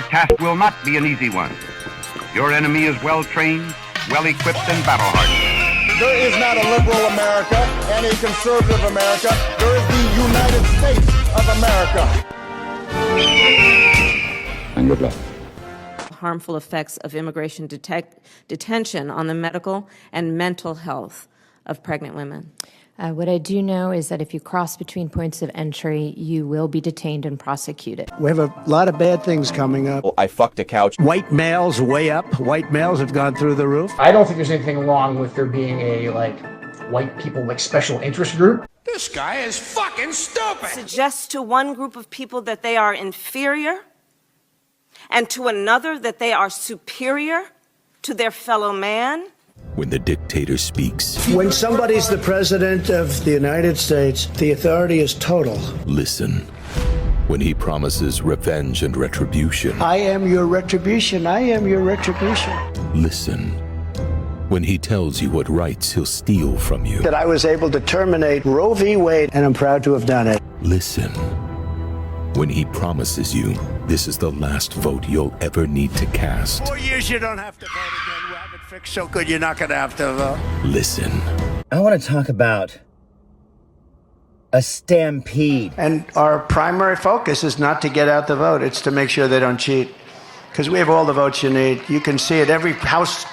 Your task will not be an easy one. Your enemy is well-trained, well-equipped, and battle-hardened. There is not a liberal America and a conservative America. There is the United States of America. And good luck. Harmful effects of immigration detention on the medical and mental health of pregnant women. What I do know is that if you cross between points of entry, you will be detained and prosecuted. We have a lot of bad things coming up. I fucked a couch. White males way up. White males have gone through the roof. I don't think there's anything wrong with there being a, white people, special interest group. This guy is fucking stupid. Suggests to one group of people that they are inferior and to another that they are superior to their fellow man. When the dictator speaks. When somebody's the president of the United States, the authority is total. Listen. When he promises revenge and retribution. I am your retribution. I am your retribution. Listen. When he tells you what rights he'll steal from you. That I was able to terminate Roe v. Wade, and I'm proud to have done it. Listen. When he promises you this is the last vote you'll ever need to cast. 4 years you don't have to vote again. We have it fixed so good you're not going to have to vote. Listen. I want to talk about a stampede. And our primary focus is not to get out the vote. It's to make sure they don't cheat. Because we have all the votes you need. You can see it. Every house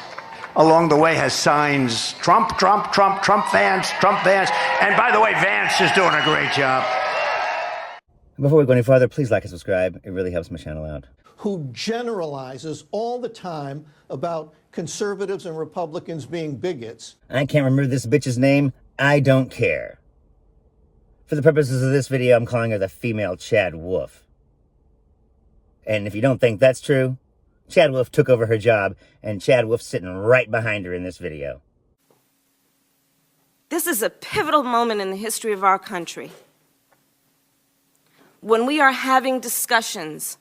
along the way has signs. Trump, Trump, Trump, Trump Vance, Trump Vance. And by the way, Vance is doing a great job. Before we go any farther, please like and subscribe. It really helps my channel out. Who generalizes all the time about conservatives and Republicans being bigots. I can't remember this bitch's name. I don't care. For the purposes of this video, I'm calling her the female Chad Wolf. And if you don't think that's true, Chad Wolf took over her job, and Chad Wolf's sitting right behind her in this video. This is a pivotal moment in the history of our country. When we are having discussions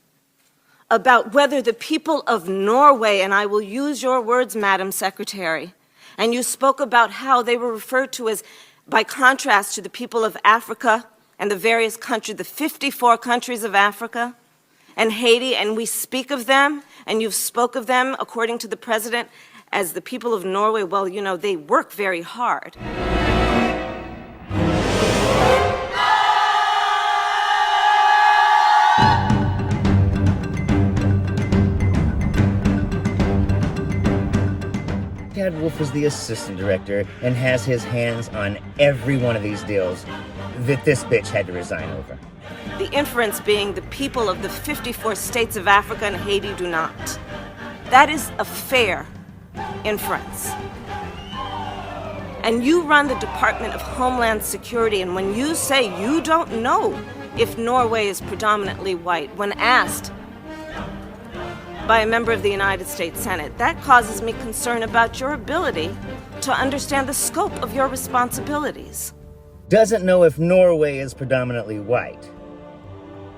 about whether the people of Norway, and I will use your words, Madam Secretary, and you spoke about how they were referred to as, by contrast to the people of Africa and the various countries, the 54 countries of Africa, and Haiti, and we speak of them, and you've spoke of them, according to the president, as the people of Norway. Well, you know, they work very hard. Chad Wolf is the assistant director and has his hands on every one of these deals that this bitch had to resign over. The inference being the people of the 54 states of Africa and Haiti do not. That is a fair inference. And you run the Department of Homeland Security, and when you say you don't know if Norway is predominantly white, when asked by a member of the United States Senate, that causes me concern about your ability to understand the scope of your responsibilities. Doesn't know if Norway is predominantly white.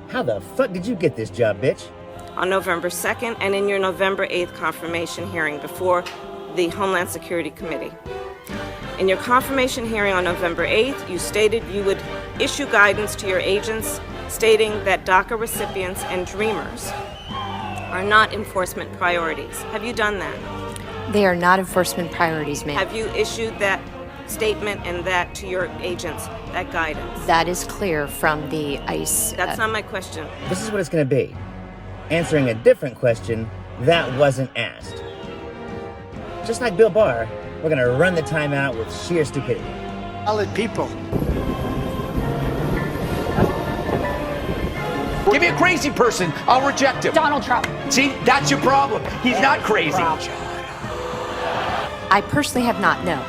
How the fuck did you get this job, bitch? On November 2nd and in your November 8th confirmation hearing before the Homeland Security Committee. In your confirmation hearing on November 8th, you stated you would issue guidance to your agents stating that DACA recipients and dreamers are not enforcement priorities. Have you done that? They are not enforcement priorities, ma'am. Have you issued that statement and that to your agents, that guidance? That is clear from the ICE. That's not my question. This is what it's going to be. Answering a different question that wasn't asked. Just like Bill Barr, we're going to run the timeout with sheer stupidity. Solid people. Give me a crazy person, I'll reject him. Donald Trump. See, that's your problem. He's not crazy. I personally have not, no.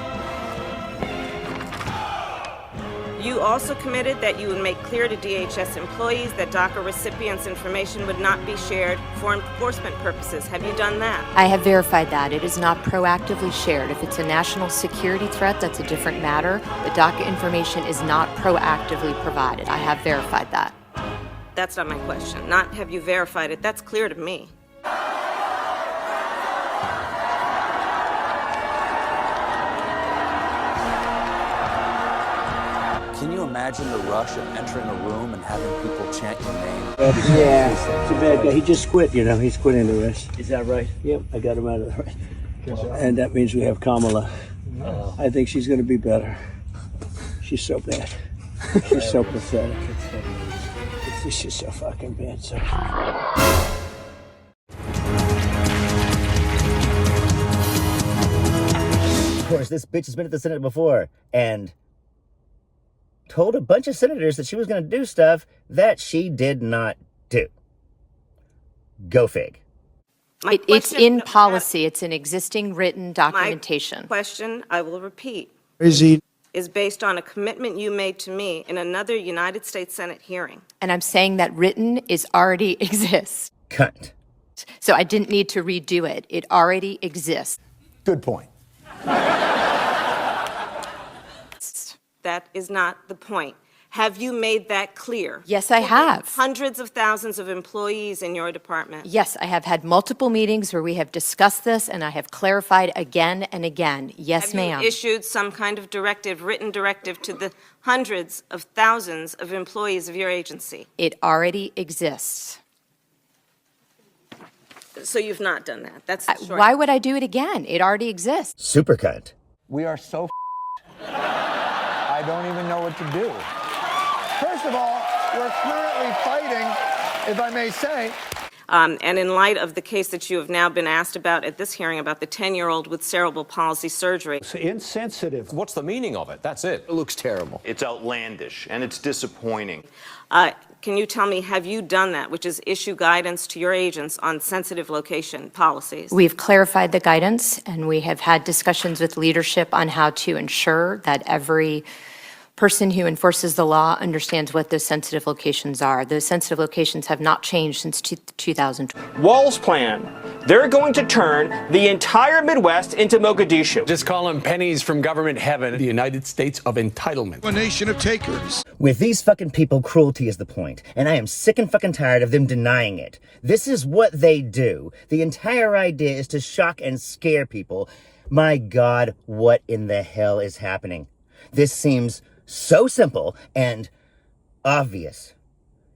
You also committed that you would make clear to DHS employees that DACA recipients' information would not be shared for enforcement purposes. Have you done that? I have verified that. It is not proactively shared. If it's a national security threat, that's a different matter. The DACA information is not proactively provided. I have verified that. That's not my question. Not have you verified it. That's clear to me. Can you imagine the rush of entering a room and having people chant your name? Yeah, it's a bad guy. He just quit, you know. He's quitting the race. Is that right? Yep, I got him out of the race. And that means we have Kamala. I think she's going to be better. She's so bad. She's so pathetic. It's just so fucking bad. So. Of course, this bitch has been at the Senate before and told a bunch of senators that she was going to do stuff that she did not do. Go fig. It's in policy. It's an existing written documentation. My question, I will repeat, Crazy. is based on a commitment you made to me in another United States Senate hearing. And I'm saying that written is already exists. Cunt. So I didn't need to redo it. It already exists. Good point. That is not the point. Have you made that clear? Yes, I have. Hundreds of thousands of employees in your department. Yes, I have had multiple meetings where we have discussed this, and I have clarified again and again. Yes, ma'am. Have you issued some kind of directive, written directive, to the hundreds of thousands of employees of your agency? It already exists. So you've not done that. That's the short. Why would I do it again? It already exists. Super cunt. We are so I don't even know what to do. First of all, we're currently fighting, if I may say. And in light of the case that you have now been asked about at this hearing about the 10-year-old with cerebral palsy surgery. It's insensitive. What's the meaning of it? That's it. It looks terrible. It's outlandish, and it's disappointing. Can you tell me, have you done that, which is issue guidance to your agents on sensitive location policies? We've clarified the guidance, and we have had discussions with leadership on how to ensure that every person who enforces the law understands what those sensitive locations are. Those sensitive locations have not changed since 2012. Wall's plan. They're going to turn the entire Midwest into Mogadishu. Just call them pennies from government heaven. The United States of entitlement. A nation of takers. With these fucking people, cruelty is the point, and I am sick and fucking tired of them denying it. This is what they do. The entire idea is to shock and scare people. My God, what in the hell is happening? This seems so simple and obvious.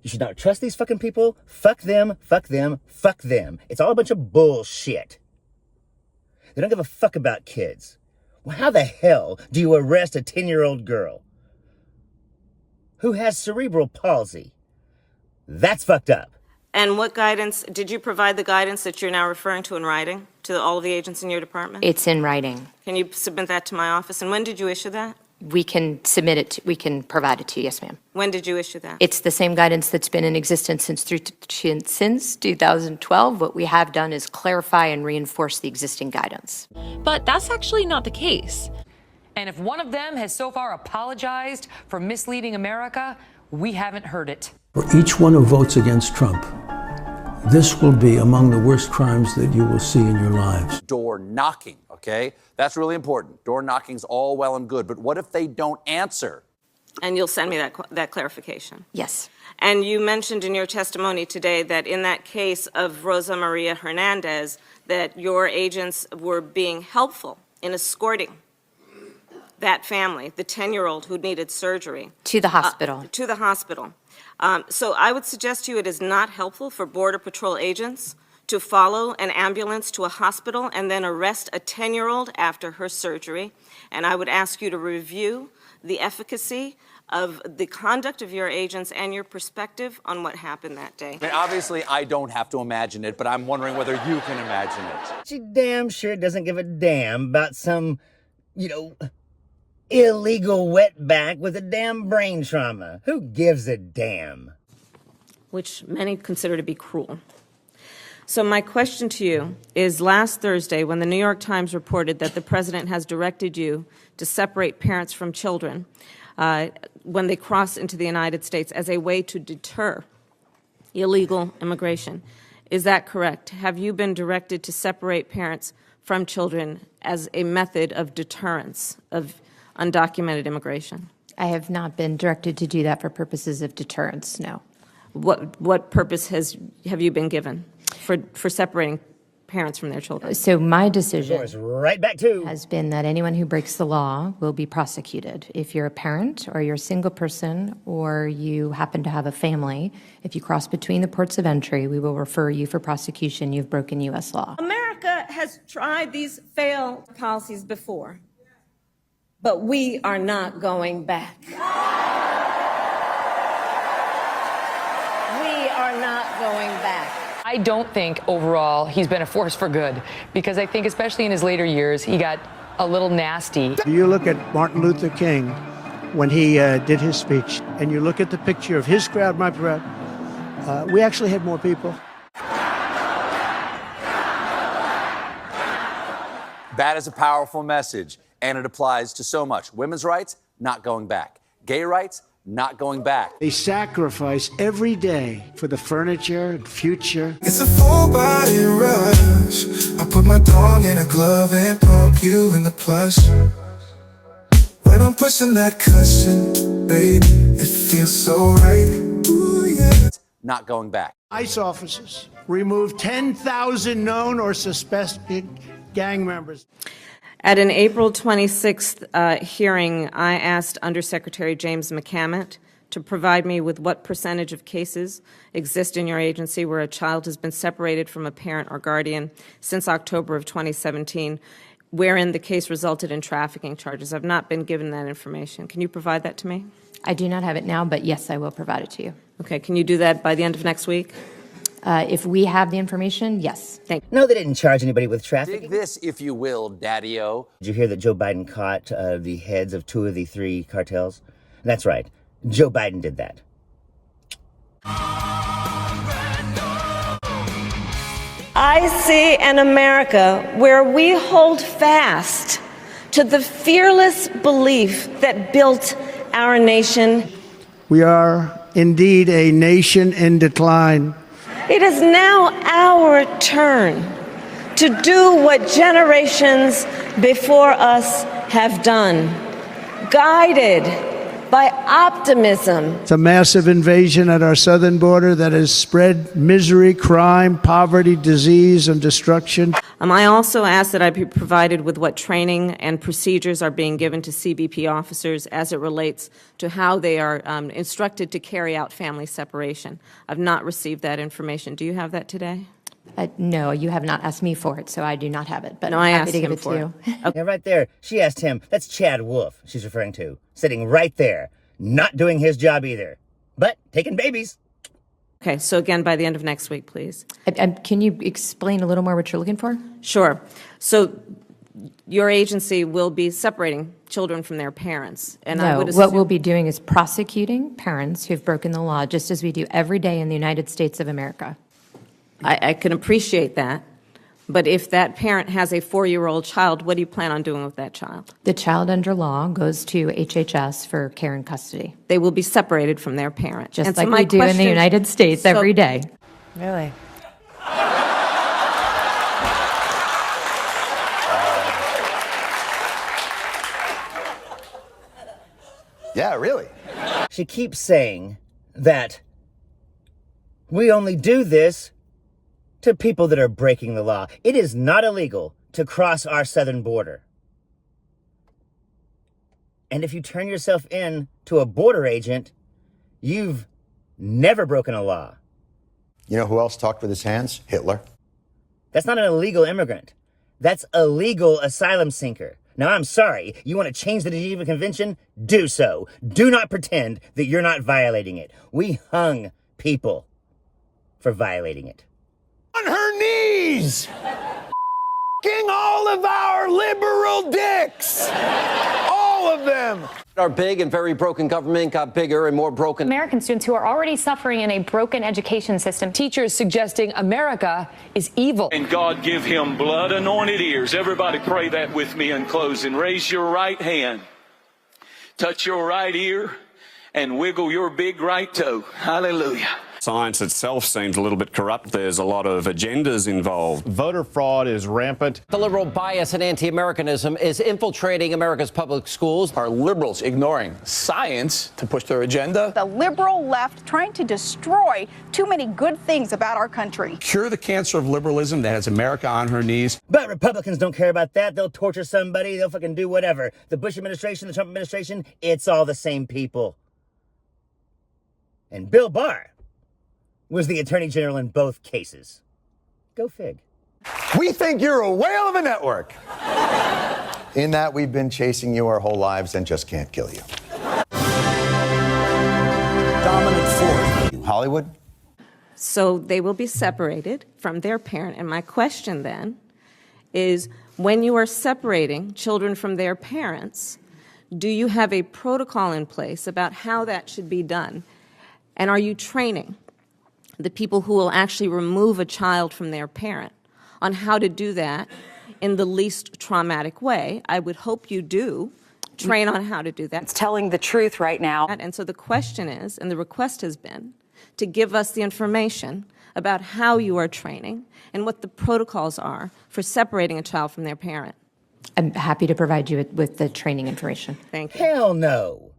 You should not trust these fucking people. Fuck them, fuck them, fuck them. It's all a bunch of bullshit. They don't give a fuck about kids. Well, how the hell do you arrest a 10-year-old girl who has cerebral palsy? That's fucked up. And what guidance, did you provide the guidance that you're now referring to in writing to all of the agents in your department? It's in writing. Can you submit that to my office? And when did you issue that? We can submit it, we can provide it to you, yes, ma'am. When did you issue that? It's the same guidance that's been in existence since 2012. What we have done is clarify and reinforce the existing guidance. But that's actually not the case. And if one of them has so far apologized for misleading America, we haven't heard it. For each one who votes against Trump, this will be among the worst crimes that you will see in your lives. Door knocking, okay? That's really important. Door knocking's all well and good, but what if they don't answer? And you'll send me that clarification? Yes. And you mentioned in your testimony today that in that case of Rosa Maria Hernandez, that your agents were being helpful in escorting that family, the 10-year-old who needed surgery. To the hospital. To the hospital. So I would suggest to you it is not helpful for Border Patrol agents to follow an ambulance to a hospital and then arrest a 10-year-old after her surgery. And I would ask you to review the efficacy of the conduct of your agents and your perspective on what happened that day. I mean, obviously, I don't have to imagine it, but I'm wondering whether you can imagine it. She damn sure doesn't give a damn about some, illegal wetback with a damn brain trauma. Who gives a damn? Which many consider to be cruel. So my question to you is, last Thursday, when the New York Times reported that the president has directed you to separate parents from children when they cross into the United States as a way to deter illegal immigration, is that correct? Have you been directed to separate parents from children as a method of deterrence of undocumented immigration? I have not been directed to do that for purposes of deterrence, no. What purpose have you been given for separating parents from their children. So my decision right back to has been that anyone who breaks the law will be prosecuted. If you're a parent or you're a single person or you happen to have a family, if you cross between the ports of entry, we will refer you for prosecution. You've broken U.S. law. America has tried these failed policies before, but we are not going back. We are not going back. I don't think overall he's been a force for good, because I think especially in his later years, he got a little nasty. You look at Martin Luther King when he did his speech, and you look at the picture of his crowd, my crowd, we actually had more people. That is a powerful message, and it applies to so much. Women's rights, not going back. Gay rights, not going back. They sacrifice every day for the furniture and future. It's a full body rush. I put my dong in a glove and pump you in the plush. When I'm pushing that cushion, baby, it feels so right. Ooh, yeah. Not going back. ICE officers removed 10,000 known or suspected gang members. At an April 26th hearing, I asked Undersecretary James McCammett to provide me with what percentage of cases exist in your agency where a child has been separated from a parent or guardian since October of 2017, wherein the case resulted in trafficking charges. I've not been given that information. Can you provide that to me? I do not have it now, but yes, I will provide it to you. Okay, can you do that by the end of next week? If we have the information, yes. Thank you. No, they didn't charge anybody with trafficking. Dig this, if you will, Daddy-O. Did you hear that Joe Biden caught the heads of 2 of the 3 cartels? That's right. Joe Biden did that. I see an America where we hold fast to the fearless belief that built our nation. We are indeed a nation in decline. It is now our turn to do what generations before us have done, guided by optimism. It's a massive invasion at our southern border that has spread misery, crime, poverty, disease, and destruction. I also ask that I be provided with what training and procedures are being given to CBP officers as it relates to how they are instructed to carry out family separation. I've not received that information. Do you have that today? No, you have not asked me for it, so I do not have it. But no, I'm I happy asked to give him it for to you. Yeah, right there. She asked him. That's Chad Wolf she's referring to. Sitting right there. Not doing his job either. But taking babies. Okay, so again, by the end of next week, please. Can you explain a little more what you're looking for? Sure. So your agency will be separating children from their parents. And I would assume what we'll be doing is prosecuting parents who've broken the law, just as we do every day in the United States of America. I can appreciate that. But if that parent has a 4-year-old child, what do you plan on doing with that child? The child under law goes to HHS for care and custody. They will be separated from their parent. Just and like so my we do in the United States every day. Really? Yeah, really. She keeps saying that we only do this to people that are breaking the law. It is not illegal to cross our southern border. And if you turn yourself in to a border agent, you've never broken a law. You know who else talked with his hands? Hitler. That's not an illegal immigrant. That's a legal asylum seeker. Now, I'm sorry, you want to change the Geneva Convention? Do so. Do not pretend that you're not violating it. We hung people for violating it. On her knees! King all of our liberal dicks! All of them! Our big and very broken government got bigger and more broken. American students who are already suffering in a broken education system. Teachers suggesting America is evil. And God give him blood-anointed ears. Everybody pray that with me in closing. Raise your right hand. Touch your right ear and wiggle your big right toe. Hallelujah. Science itself seems a little bit corrupt. There's a lot of agendas involved. Voter fraud is rampant. The liberal bias and anti-Americanism is infiltrating America's public schools. Are liberals ignoring science to push their agenda? The liberal left trying to destroy too many good things about our country. Cure the cancer of liberalism that has America on her knees. But Republicans don't care about that. They'll torture somebody. They'll fucking do whatever. The Bush administration, the Trump administration, it's all the same people. And Bill Barr was the attorney general in both cases. Go fig. We think you're a whale of a network. In that we've been chasing you our whole lives and just can't kill you. Dominant force. Hollywood? So they will be separated from their parent. And my question then is, when you are separating children from their parents, do you have a protocol in place about how that should be done? And are you training the people who will actually remove a child from their parent on how to do that in the least traumatic way? I would hope you do train on how to do that. It's telling the truth right now. And so the question is, and the request has been, to give us the information about how you are training and what the protocols are for separating a child from their parent. I'm happy to provide you with the training information. Thank you. Hell no.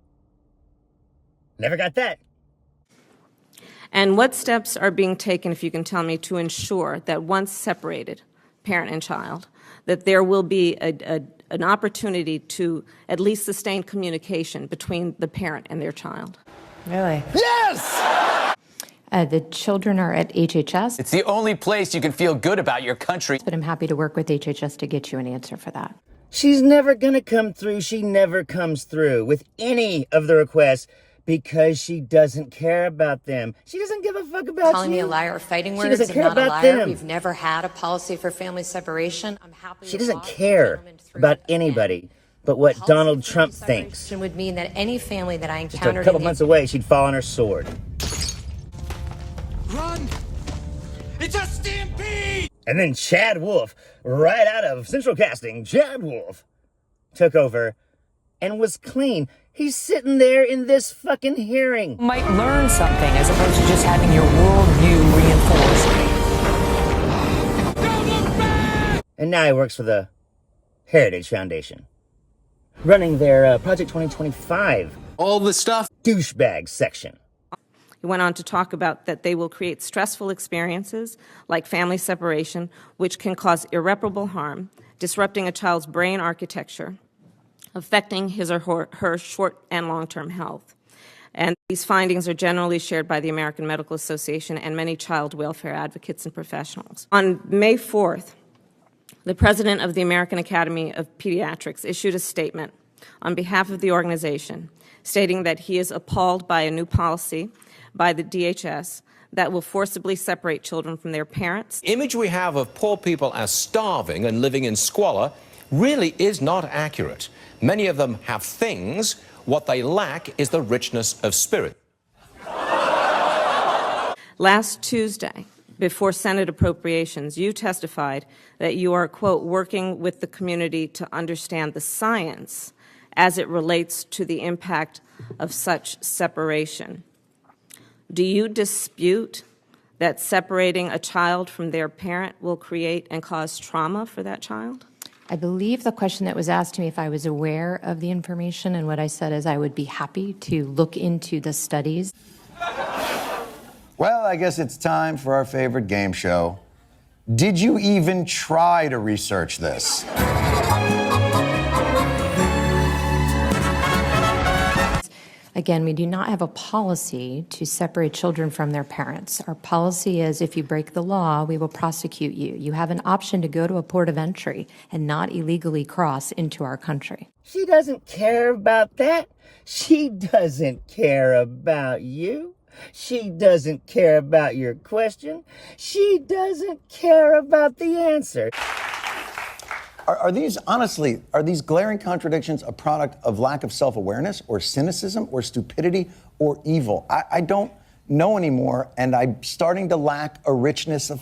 Never got that. And what steps are being taken, if you can tell me, to ensure that once separated, parent and child, that there will be an opportunity to at least sustain communication between the parent and their child? Really? Yes! The children are at HHS. It's the only place you can feel good about your country. But I'm happy to work with HHS to get you an answer for that. She's never gonna come through. She never comes through with any of the requests because she doesn't care about them. She doesn't give a fuck about Calling you. me a liar or fighting She words doesn't and care not a about liar. them. We've never had a policy for family separation. I'm happy. She doesn't care about anybody but what Donald Trump thinks. Would mean that any family that I Just encountered a couple months away, she'd fall on her sword. Run! It's a stampede! And then Chad Wolf, right out of Central Casting, Chad Wolf, took over and was clean. He's sitting there in this fucking hearing. Might learn something as opposed to just having your worldview reinforced. And now he works for the Heritage Foundation, running their Project 2025. All the stuff. Douchebag section. He went on to talk about that they will create stressful experiences like family separation, which can cause irreparable harm, disrupting a child's brain architecture, affecting his or her short and long-term health. And these findings are generally shared by the American Medical Association and many child welfare advocates and professionals. On May 4th, the president of the American Academy of Pediatrics issued a statement on behalf of the organization stating that he is appalled by a new policy by the DHS that will forcibly separate children from their parents. The image we have of poor people as starving and living in squalor really is not accurate. Many of them have things. What they lack is the richness of spirit. Last Tuesday, before Senate appropriations, you testified that you are, quote, working with the community to understand the science as it relates to the impact of such separation. Do you dispute that separating a child from their parent will create and cause trauma for that child? I believe the question that was asked to me if I was aware of the information, and what I said is I would be happy to look into the studies. Well, I guess it's time for our favorite game show. Did you even try to research this? Again, we do not have a policy to separate children from their parents. Our policy is if you break the law, we will prosecute you. You have an option to go to a port of entry and not illegally cross into our country. She doesn't care about that. She doesn't care about you. She doesn't care about your question. She doesn't care about the answer. Are these, honestly, are these glaring contradictions a product of lack of self-awareness or cynicism or stupidity or evil? I don't know anymore, and I'm starting to lack a richness of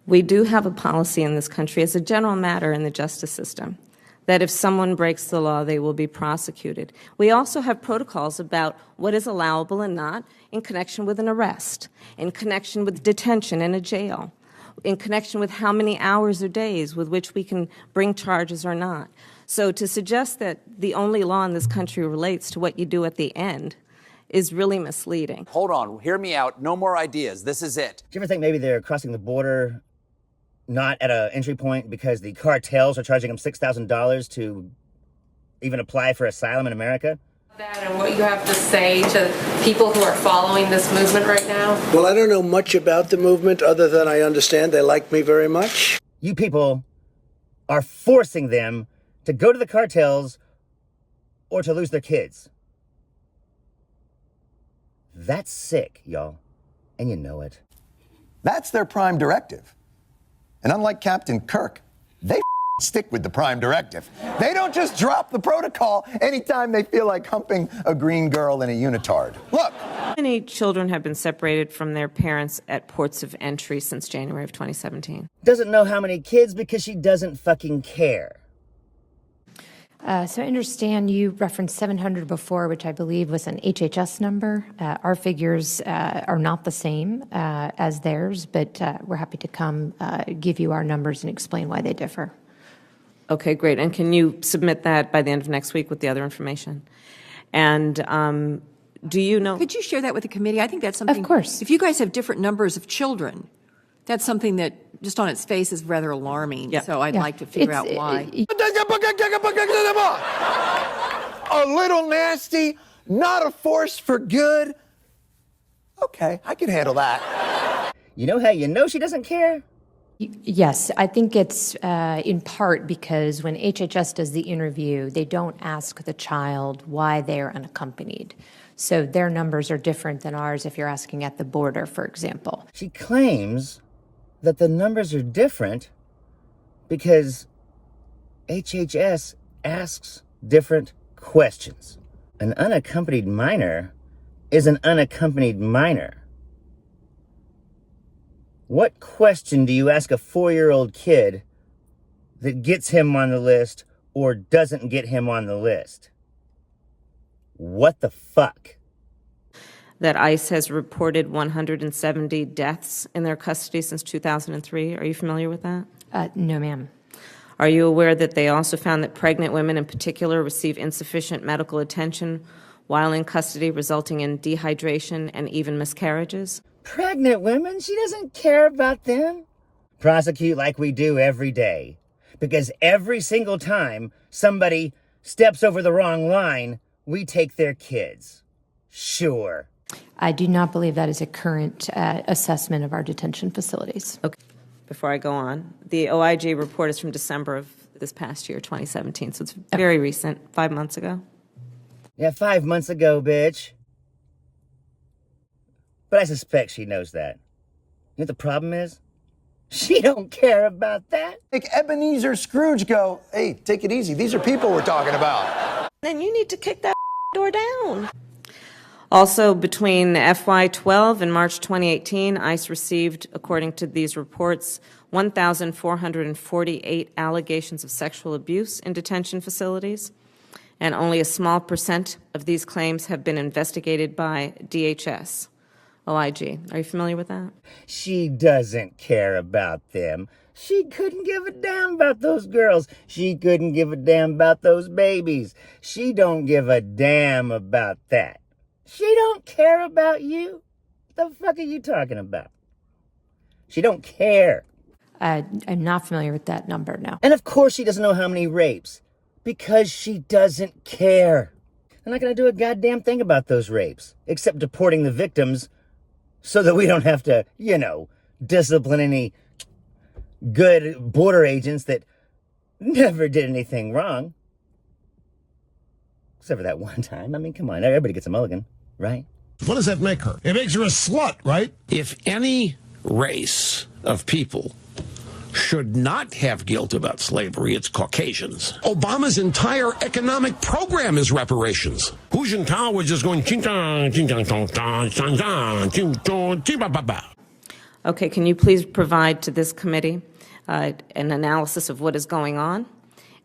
We do have a policy in this country as a general matter in the justice system that if someone breaks the law, they will be prosecuted. We also have protocols about what is allowable and not in connection with an arrest, in connection with detention in a jail, in connection with how many hours or days with which we can bring charges or not. So to suggest that the only law in this country relates to what you do at the end is really misleading. Hold on, hear me out. No more ideas. This is it. Do you ever think maybe they're crossing the border not at an entry point because the cartels are charging them $6,000 to even apply for asylum in America? That and what you have to say to people who are following this movement right now? Well, I don't know much about the movement other than I understand they like me very much. You people are forcing them to go to the cartels or to lose their kids. That's sick, y'all. And you know it. That's their prime directive. And unlike Captain Kirk, they stick with the prime directive. They don't just drop the protocol anytime they feel like humping a green girl in a unitard. Look. Many children have been separated from their parents at ports of entry since January of 2017. Doesn't know how many kids because she doesn't fucking care. So I understand you referenced 700 before, which I believe was an HHS number. Our figures are not the same as theirs, but we're happy to come give you our numbers and explain why they differ. Okay, great. And can you submit that by the end of next week with the other information? And do you know? Could you share that with the committee? I think that's something. Of course. If you guys have different numbers of children, that's something that just on its face is rather alarming. Yeah. So I'd like to figure out why. A little nasty, not a force for good. Okay, I can handle that. You know how you know she doesn't care? Yes, I think it's in part because when HHS does the interview, they don't ask the child why they are unaccompanied. So their numbers are different than ours if you're asking at the border, for example. She claims that the numbers are different because HHS asks different questions. An unaccompanied minor is an unaccompanied minor. What question do you ask a 4-year-old kid that gets him on the list or doesn't get him on the list? What the fuck? That ICE has reported 170 deaths in their custody since 2003. Are you familiar with that? No, ma'am. Are you aware that they also found that pregnant women in particular receive insufficient medical attention while in custody, resulting in dehydration and even miscarriages? Pregnant women? She doesn't care about them. Prosecute like we do every day. Because every single time somebody steps over the wrong line, we take their kids. Sure. I do not believe that is a current assessment of our detention facilities. Okay. Before I go on, the OIG report is from December of this past year, 2017, so it's very recent, 5 months ago. Yeah, 5 months ago, bitch. But I suspect she knows that. You know what the problem is? She don't care about that. Make Ebenezer Scrooge go, hey, take it easy. These are people we're talking about. Then you need to kick that door down. Also, between FY12 and March 2018, ICE received, according to these reports, 1,448 allegations of sexual abuse in detention facilities, and only a small percent of these claims have been investigated by DHS. OIG. Are you familiar with that? She doesn't care about them. She couldn't give a damn about those girls. She couldn't give a damn about those babies. She don't give a damn about that. She don't care about you. What the fuck are you talking about? She don't care. I'm not familiar with that number, no. And of course she doesn't know how many rapes. Because she doesn't care. They're not going to do a goddamn thing about those rapes. Except deporting the victims so that we don't have to, you know, discipline any good border agents that never did anything wrong. Except for that one time. I mean, come on, everybody gets a mulligan, right? What does that make her? It makes her a slut, right? If any race of people should not have guilt about slavery, it's Caucasians. Obama's entire economic program is reparations. Hu Jintao was just going Okay, can you please provide to this committee an analysis of what is going on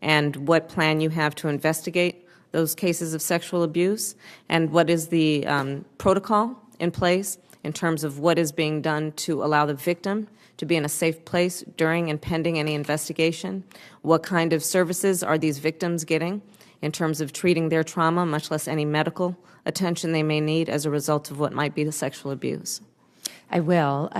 and what plan you have to investigate those cases of sexual abuse, and what is the protocol in place in terms of what is being done to allow the victim to be in a safe place during and pending any investigation. What kind of services are these victims getting in terms of treating their trauma, much less any medical attention they may need as a result of what might be the sexual abuse? I will.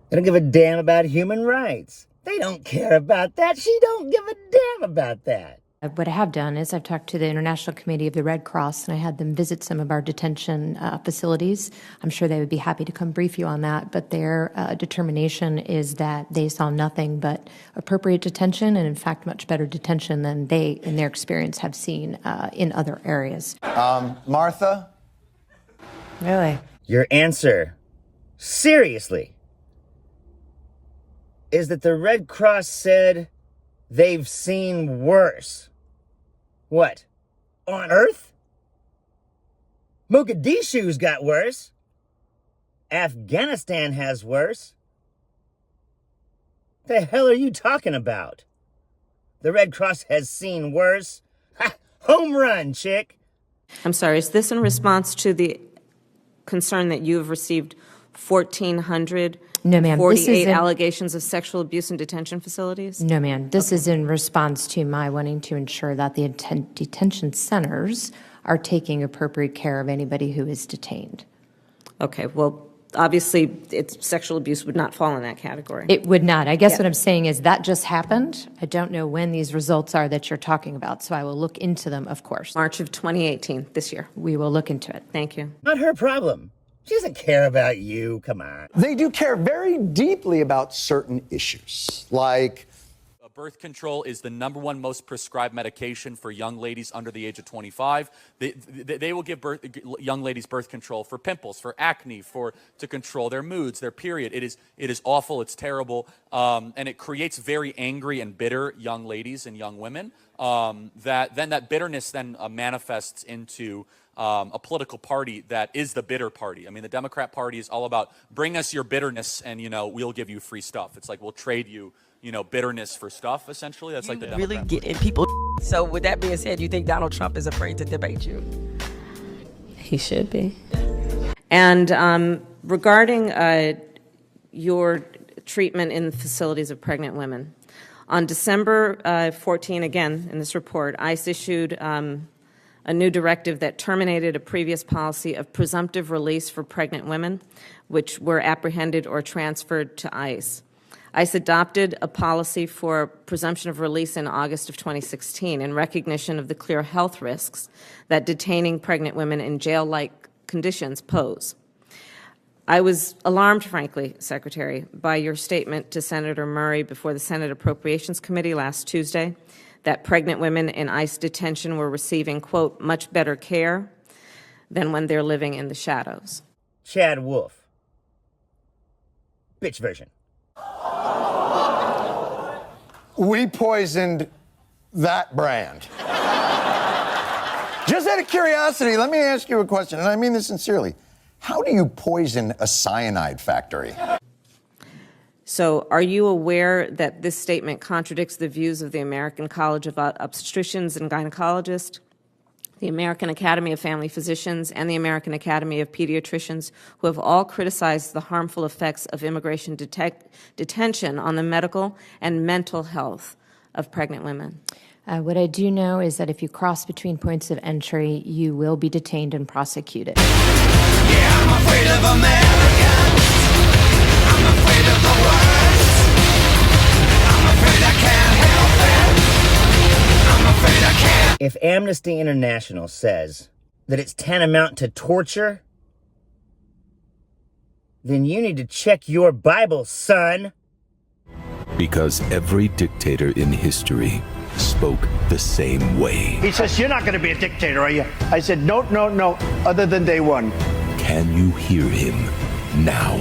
They don't give a damn about human rights. They don't care about that. She don't give a damn about that. What I have done is I've talked to the International Committee of the Red Cross, and I had them visit some of our detention facilities. I'm sure they would be happy to come brief you on that, but their determination is that they saw nothing but appropriate detention, and in fact much better detention than they, in their experience, have seen in other areas. Martha? Really? Your answer, seriously, is that the Red Cross said they've seen worse. What? On Earth? Mogadishu's got worse. Afghanistan has worse. The hell are you talking about? The Red Cross has seen worse. Ha! Home run, chick. I'm sorry, is this in response to the concern that you have received 1,400 No, ma'am. 48 allegations of sexual abuse in detention facilities? No, ma'am. This is in response to my wanting to ensure that the detention centers are taking appropriate care of anybody who is detained. Okay, well, obviously, sexual abuse would not fall in that category. It would not. I guess what I'm saying is that just happened. I don't know when these results are that you're talking about, so I will look into them, of course. March of 2018, this year. We will look into it. Thank you. Not her problem. She doesn't care about you. Come on. They do care very deeply about certain issues, like Birth control is the #1 most prescribed medication for young ladies under the age of 25. They will give young ladies birth control for pimples, for acne, to control their moods, their period. It is awful. It's terrible, and it creates very angry and bitter young ladies and young women. That bitterness then manifests into a political party that is the bitter party. I mean, the Democrat Party is all about bring us your bitterness, and we'll give you free stuff. It's like we'll trade you. Bitterness for stuff, essentially. That's like the Democrat really getting people. So with that being said, you think Donald Trump is afraid to debate you? He should be. And regarding your treatment in the facilities of pregnant women, on December 14, again, in this report, ICE issued a new directive that terminated a previous policy of presumptive release for pregnant women, which were apprehended or transferred to ICE. ICE adopted a policy for presumption of release in August of 2016 in recognition of the clear health risks that detaining pregnant women in jail-like conditions pose. I was alarmed, frankly, Secretary, by your statement to Senator Murray before the Senate Appropriations Committee last Tuesday that pregnant women in ICE detention were receiving, quote, much better care than when they're living in the shadows. Chad Wolf. Bitch version. we poisoned that brand. Just out of curiosity, let me ask you a question, and I mean this sincerely. How do you poison a cyanide factory? So are you aware that this statement contradicts the views of the American College of Obstetricians and Gynecologists, the American Academy of Family Physicians, and the American Academy of Pediatricians, who have all criticized the harmful effects of immigration detention on the medical and mental health of pregnant women? What I do know is that if you cross between points of entry, you will be detained and prosecuted. Yeah, I'm afraid of Americans. I'm afraid of the worst. I'm afraid I can't help it. I'm afraid I can't. If Amnesty International says that it's tantamount to torture, then you need to check your Bible, son. Because every dictator in history spoke the same way. He says, "You're not going to be a dictator, are you?" I said, no, other than day one. Can you hear him now?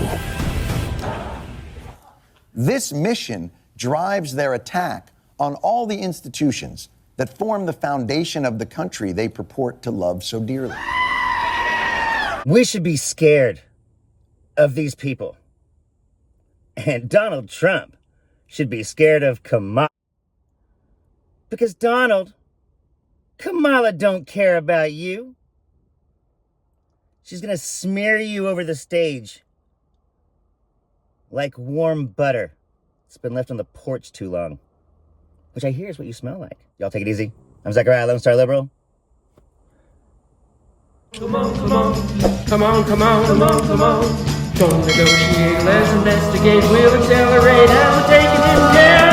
This mission drives their attack on all the institutions that form the foundation of the country they purport to love so dearly. We should be scared of these people. And Donald Trump should be scared of KAMALA. Because Donald, Kamala don't care about you. She's gonna smear you over the stage like warm butter. It's been left on the porch too long. Which I hear is what you smell like. Y'all take it easy. I'm Zachariah, Lone Star Liberal. Come on, come on, come on, come on, come on, come on. Don't negotiate, let's investigate, we'll accelerate, and we're taking him down.